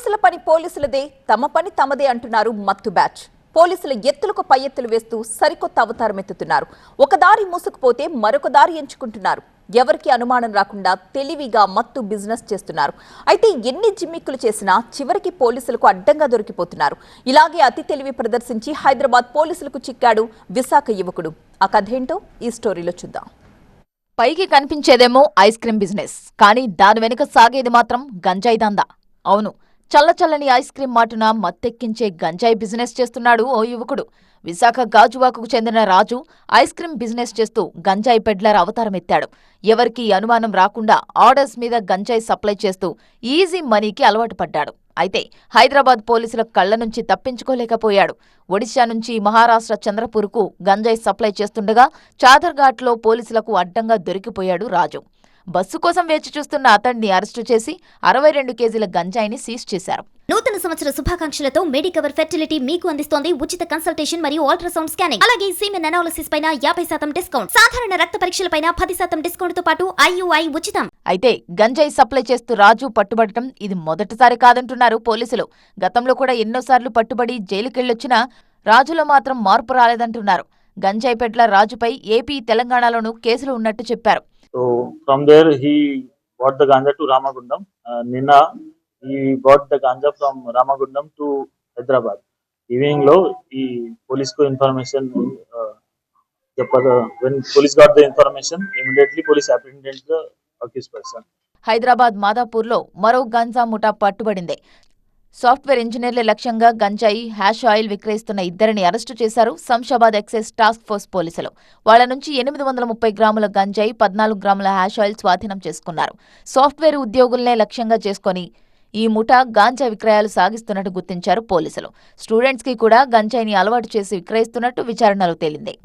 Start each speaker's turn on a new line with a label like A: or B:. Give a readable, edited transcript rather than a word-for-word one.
A: పోలీసుల పని పోలీసులదే, తమ పని తమదే అంటున్నారు మత్తు బ్యాచ్. పోలీసుల ఎత్తులకు పై ఎత్తులు వేస్తూ సరికొత్త అవతారం ఎత్తుతున్నారు. ఒక దారి మూసుకుపోతే మరొక దారి ఎంచుకుంటున్నారు. ఎవరికి అనుమానం రాకుండా తెలివిగా మత్తు బిజినెస్ చేస్తున్నారు. అయితే ఎన్ని జిమ్మిక్కులు చేసినా చివరికి పోలీసులకు అడ్డంగా దొరికిపోతున్నారు. ఇలాగే అతి తెలివి ప్రదర్శించి హైదరాబాద్ పోలీసులకు చిక్కాడు విశాఖ యువకుడు. ఆ కథేంటో ఈ స్టోరీలో చూద్దాం. పైకి కనిపించేదేమో ఐస్ క్రీమ్ బిజినెస్, కానీ దాని వెనుక సాగేది మాత్రం గంజాయి దందా. అవును, చల్లచల్లని ఐస్ క్రీమ్ మాటున మత్తెక్కించే గంజాయి బిజినెస్ చేస్తున్నాడు ఓ యువకుడు. విశాఖ గాజువాకకు చెందిన రాజు ఐస్ క్రీమ్ బిజినెస్ చేస్తూ గంజాయి పెడ్లర్ అవతారం ఎత్తాడు. ఎవరికీ అనుమానం రాకుండా ఆర్డర్స్ మీద గంజాయి సప్లై చేస్తూ ఈజీ మనీకి అలవాటు పడ్డాడు. అయితే హైదరాబాద్ పోలీసుల కళ్ల నుంచి తప్పించుకోలేకపోయాడు. ఒడిశా నుంచి మహారాష్ట్ర చంద్రపూర్కు గంజాయి సప్లై చేస్తుండగా చాదర్ఘాట్లో పోలీసులకు అడ్డంగా దొరికిపోయాడు రాజు. బస్సు కోసం వేచి చూస్తున్న అతడిని అరెస్టు చేసి 62 కేజీల గంజాయిని సీజ్ చేశారు.
B: నూతన సంవత్సర శుభాకాంక్షలతో మెడికవర్ ఫెర్టిలిటీ మీకు అందిస్తోంది ఉచిత కన్సల్టేషన్ మరియు అల్ట్రాసౌండ్ స్కానింగ్. అలాగే సీమెన్ అనాలిసిస్ పైన 50% డిస్కౌంట్, సాధారణ రక్త పరీక్షలపైన 10% డిస్కౌంట్ తో పాటు IUI ఉచితం.
A: అయితే గంజాయి సప్లై చేస్తూ రాజు పట్టుబడటం ఇది మొదటిసారి కాదంటున్నారు పోలీసులు. గతంలో కూడా ఎన్నోసార్లు పట్టుబడి జైలుకెళ్లొచ్చినా రాజులో మాత్రం మార్పు రాలేదంటున్నారు. గంజాయి పెడ్ల రాజుపై ఏపీ, తెలంగాణలోనూ కేసులు ఉన్నట్టు చెప్పారు.
C: So from there he bought the ganja to Ramagundam. Nina he bought the ganja from Ramagundam to Hyderabad. Evening lo he police ko information when police got the information, immediately police apprehended the accused person.
A: Hyderabad మాదాపూర్లో మరో గంజా ముఠా పట్టుబడింది. Software ఇంజనీర్ల లక్ష్యంగా గంజాయి, hash oil విక్రయిస్తున్న ఇద్దరిని arrest చేశారు Shamshabad excise task force పోలీసులు. వాళ్ల నుంచి 830 గ్రాముల గంజాయి, 14 గ్రాముల హ్యాష్ ఆయిల్ స్వాధీనం చేసుకున్నారు. సాఫ్ట్వేర్ ఉద్యోగులనే లక్ష్యంగా చేసుకుని ఈ ముఠా గాంజా విక్రయాలు సాగిస్తున్నట్టు గుర్తించారు పోలీసులు. స్టూడెంట్స్ కి కూడా గంజాయిని అలవాటు చేసి విక్రయిస్తున్నట్టు విచారణలో తేలింది.